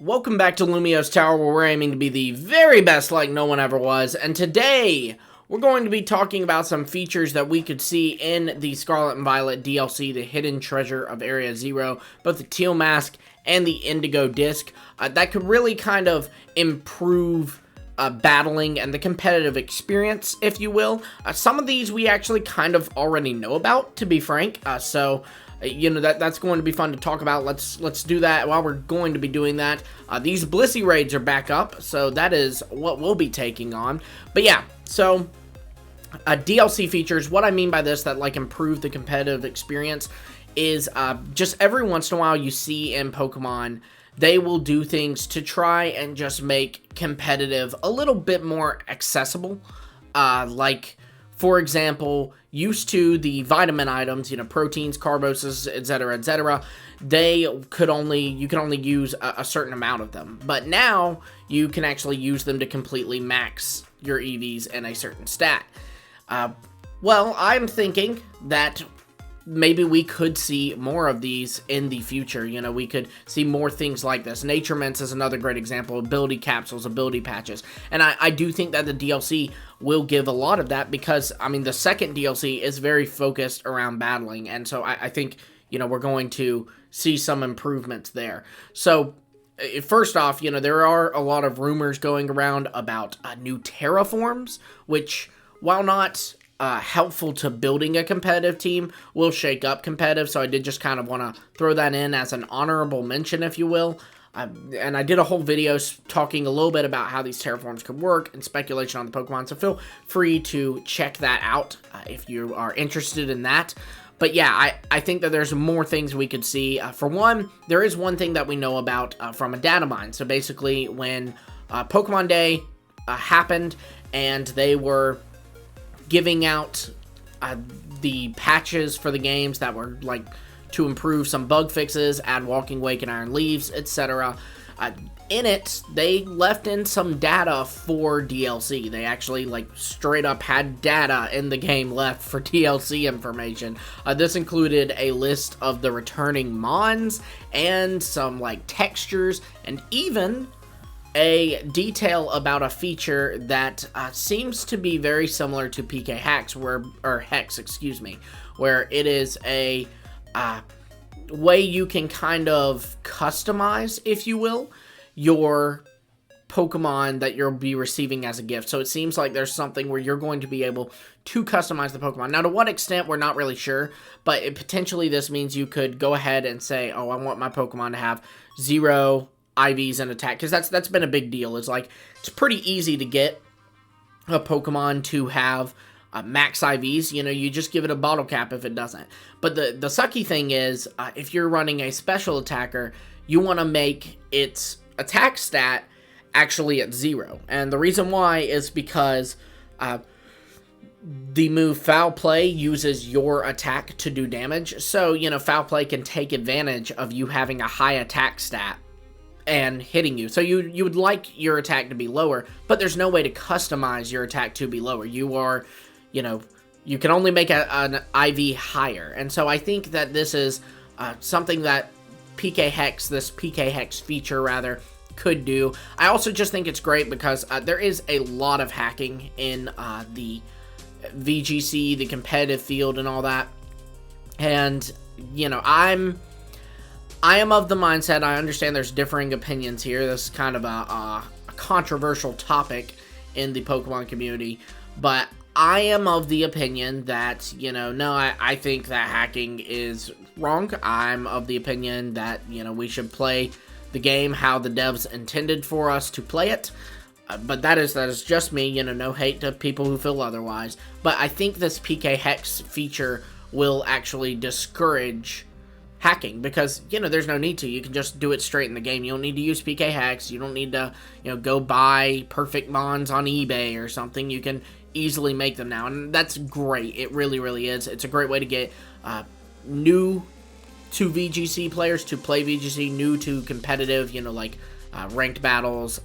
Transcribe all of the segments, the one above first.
Welcome back to Lumio's Tower, where we're aiming to be the very best like no one ever was, and today we're going to be talking about some features that we could see in the Scarlet and Violet DLC, the Hidden Treasure of Area Zero, both the Teal Mask and the Indigo Disc, that could really kind of improve battling and the competitive experience, if you will. Some of these we actually kind of already know about, to be frank, so you know, that's going to be fun to talk about. Let's do that. While we're going to be doing that, these Blissey raids are back up, so that is what we'll be taking on. But yeah, so DLC features, what I mean by this that like improve the competitive experience is just every once in a while you see in Pokemon, they will do things to try and just make competitive a little bit more accessible. Like, for example, used to the vitamin items, you know, proteins, carboses, etc., you could only use a certain amount of them. But now you can actually use them to completely max your EVs in a certain stat. Well, I'm thinking that maybe we could see more of these in the future. You know, we could see more things like this. Nature Mints is another great example. Ability capsules, ability patches. And I do think that the DLC will give a lot of that because, I mean, the second DLC is very focused around battling. And so I think, you know, we're going to see some improvements there. So, first off, you know, there are a lot of rumors going around about new terraforms, which, while not helpful to building a competitive team, will shake up competitive, so I did just kind of want to throw that in as an honorable mention, if you will. And I did a whole video talking a little bit about how these terraforms could work and speculation on the Pokemon, so feel free to check that out if you are interested in that. But yeah, I think that there's more things we could see. For one, there is one thing that we know about from a data mine. So basically, when Pokemon Day happened and they were giving out the patches for the games that were like to improve some bug fixes, add Walking Wake and Iron Leaves, etc. In it, they left in some data for DLC. They actually like straight up had data in the game left for DLC information. This included a list of the returning mons and some like textures and even a detail about a feature that seems to be very similar to PK Hex, where it is a way you can kind of customize, if you will, your Pokemon that you'll be receiving as a gift. So it seems like there's something where you're going to be able to customize the Pokemon. Now, to what extent, we're not really sure, but potentially this means you could go ahead and say, oh, I want my Pokemon to have 0 IVs and attack, because that's been a big deal. It's like, it's pretty easy to get a Pokemon to have max IVs. You know, you just give it a bottle cap if it doesn't. But the sucky thing is, if you're running a special attacker, you want to make its attack stat actually at 0. And the reason why is because the move Foul Play uses your attack to do damage. So, you know, Foul Play can take advantage of you having a high attack stat and hitting you. So you would like your attack to be lower, but there's no way to customize your attack to be lower. You are, you know, you can only make an IV higher. And so I think that this is something that this PK Hex feature rather, could do. I also just think it's great because there is a lot of hacking in the VGC, the competitive field and all that. And, you know, I am of the mindset, I understand there's differing opinions here. This is kind of a controversial topic in the Pokemon community, but I am of the opinion that, you know, no, I think that hacking is wrong. I'm of the opinion that, you know, we should play the game how the devs intended for us to play it. But that is just me, you know, no hate to people who feel otherwise. But I think this PK Hex feature will actually discourage hacking because, you know, there's no need to. You can just do it straight in the game. You don't need to use PK Hex. You don't need to, you know, go buy perfect mons on eBay or something. You can easily make them now, and that's great. It really, really is. It's a great way to get new to VGC players to play VGC, new to competitive, you know, like ranked battles,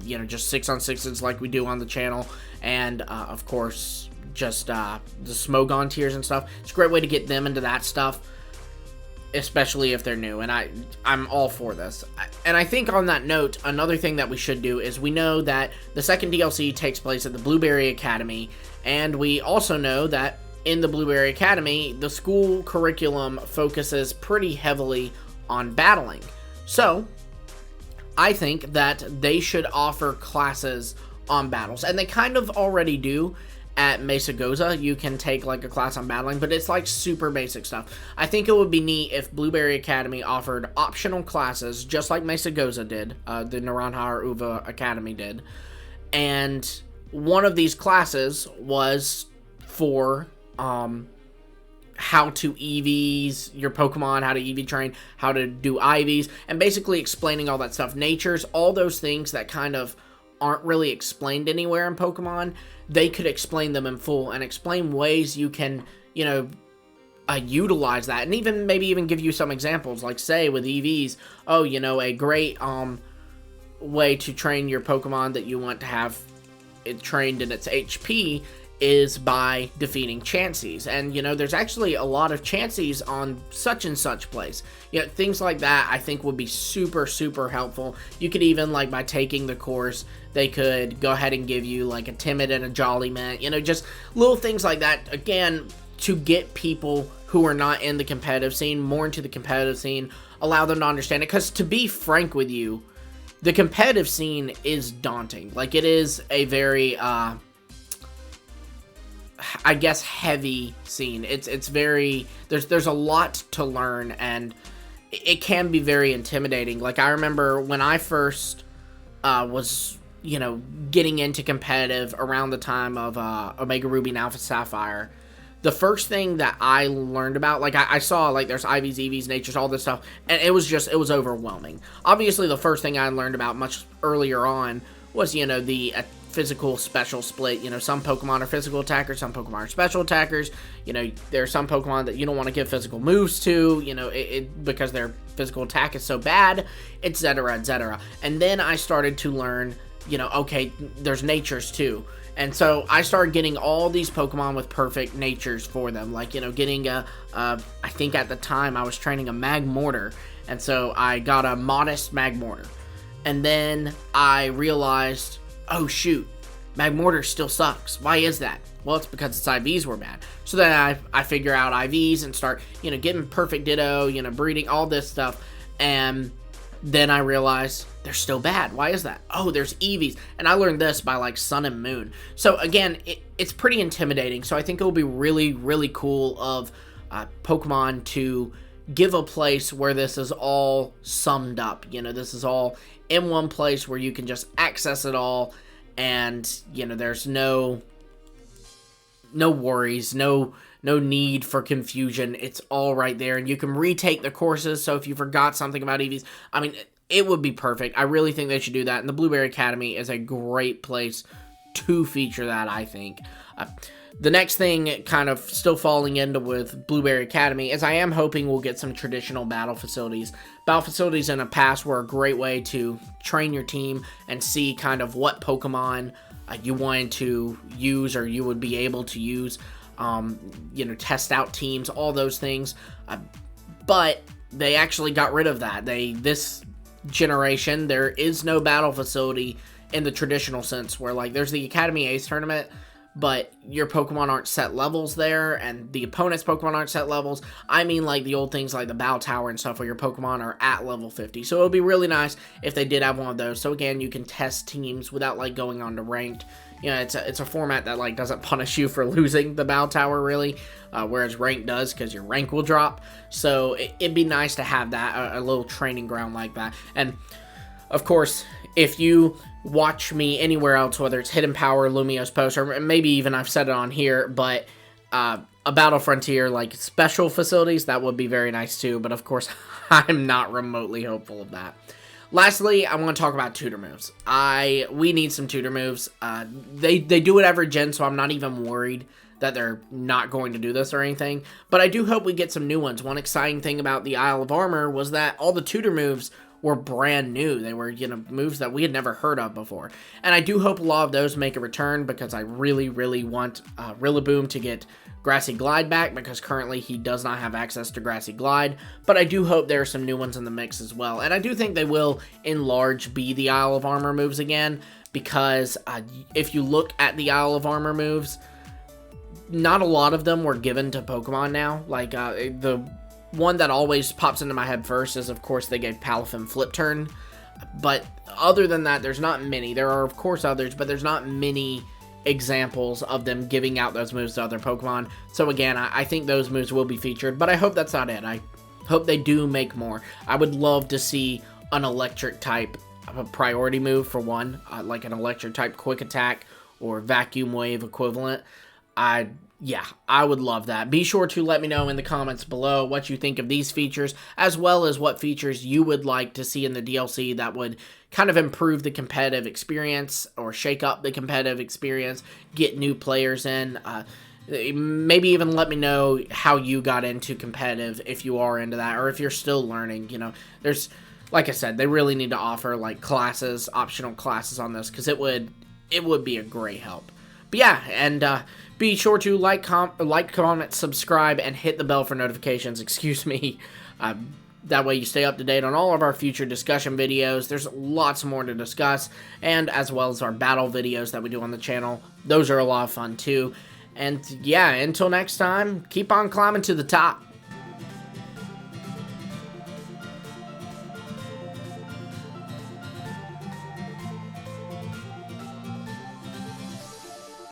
you know, just 6-on-6s like we do on the channel, and of course, just the Smogon tiers and stuff. It's a great way to get them into that stuff. especially if they're new, and I'm all for this. And I think on that note, another thing that we should do is we know that the second DLC takes place at the Blueberry Academy, and we also know that in the Blueberry Academy, the school curriculum focuses pretty heavily on battling. So, I think that they should offer classes on battles, and they kind of already do. At Mesa Goza, you can take like a class on battling, but it's like super basic stuff. I think it would be neat if Blueberry Academy offered optional classes, just like Mesa Goza did, the Naranjar Uva Academy did. And one of these classes was for how to EVs your Pokemon, how to EV train, how to do IVs, and basically explaining all that stuff. Natures, all those things that kind of aren't really explained anywhere in Pokemon, they could explain them in full and explain ways you can, you know, utilize that, and even maybe even give you some examples, like say with EVs, oh, you know, a great way to train your Pokemon that you want to have it trained in its HP is by defeating Chanseys. And, you know, there's actually a lot of Chanseys on such and such place. You know, things like that I think would be super, super helpful. You could even, like, by taking the course, they could go ahead and give you, like, a Timid and a Jollymint. You know, just little things like that, again, to get people who are not in the competitive scene more into the competitive scene, allow them to understand it. Because, to be frank with you, the competitive scene is daunting. Like, it is a very, I guess, heavy scene. It's very, there's a lot to learn, and it can be very intimidating. Like, I remember when I first was, you know, getting into competitive around the time of Omega Ruby and Alpha Sapphire, the first thing that I learned about, like, I saw, like, there's IVs, EVs, Natures, all this stuff, and it was overwhelming. Obviously, the first thing I learned about much earlier on was, you know, the physical special split. You know, some Pokemon are physical attackers, some Pokemon are special attackers. You know, there are some Pokemon that you don't want to give physical moves to, you know, because their physical attack is so bad, etc., etc. And then I started to learn, you know, okay, there's natures too. And so I started getting all these Pokemon with perfect natures for them. Like, you know, getting I think at the time I was training a Magmortar, and so I got a modest Magmortar. And then I realized, oh shoot, Magmortar still sucks. Why is that? Well, it's because its IVs were bad. So then I figure out IVs and start, you know, getting perfect Ditto, you know, breeding, all this stuff. And then I realize they're still bad. Why is that? Oh, there's EVs. And I learned this by, like, Sun and Moon. So again, it's pretty intimidating. So I think it will be really, really cool of Pokemon to give a place where this is all summed up. You know, this is all in one place where you can just access it all, and, you know, there's no worries, no need for confusion. It's all right there, and you can retake the courses. So if you forgot something about EVs, I mean, it would be perfect. I really think they should do that, and the Blueberry Academy is a great place to feature that, I think. The next thing, kind of still falling into with Blueberry Academy, is I am hoping we'll get some traditional battle facilities. Battle facilities in the past were a great way to train your team and see kind of what Pokemon you wanted to use, or you would be able to use, you know, test out teams, all those things. But they actually got rid of that. This generation, there is no battle facility in the traditional sense, where, like, there's the Academy Ace tournament, but your Pokemon aren't set levels there, and the opponent's Pokemon aren't set levels. I mean, like, the old things like the Battle Tower and stuff, where your Pokemon are at level 50. So it would be really nice if they did have one of those. So again, you can test teams without, like, going on to ranked. You know, it's a format that, like, doesn't punish you for losing the Battle Tower, really, whereas ranked does, because your rank will drop. So it'd be nice to have that, a little training ground like that. And, of course, if you watch me anywhere else, whether it's Hidden Power, LumiosePost, or maybe even I've said it on here, but a Battle Frontier, like, special facilities, that would be very nice too. But of course, I'm not remotely hopeful of that. Lastly, I want to talk about tutor moves. We need some tutor moves. They do it every gen, so I'm not even worried that they're not going to do this or anything. But I do hope we get some new ones. One exciting thing about the Isle of Armor was that all the tutor moves were brand new. They were, you know, moves that we had never heard of before. And I do hope a lot of those make a return, because I really, really want Rillaboom to get Grassy Glide back, because currently he does not have access to Grassy Glide. But I do hope there are some new ones in the mix as well. And I do think they will, in large, be the Isle of Armor moves again, because if you look at the Isle of Armor moves, not a lot of them were given to Pokemon now. Like, the one that always pops into my head first is, of course, they gave Palafin Flip Turn. But other than that, there's not many. There are, of course, others, but there's not many examples of them giving out those moves to other Pokemon. So again, I think those moves will be featured, but I hope that's not it. I hope they do make more. I would love to see an electric type a priority move for one, like an electric type quick attack or vacuum wave equivalent. Yeah, I would love that. Be sure to let me know in the comments below what you think of these features, as well as what features you would like to see in the DLC that would kind of improve the competitive experience or shake up the competitive experience, get new players in. Maybe even let me know how you got into competitive, if you are into that, or if you're still learning. You know, there's, like I said, they really need to offer like classes, optional classes on this, because it would be a great help. But yeah, and be sure to like, comment, subscribe, and hit the bell for notifications. Excuse me. That way you stay up to date on all of our future discussion videos. There's lots more to discuss, and as well as our battle videos that we do on the channel. Those are a lot of fun too. And yeah, until next time, keep on climbing to the top.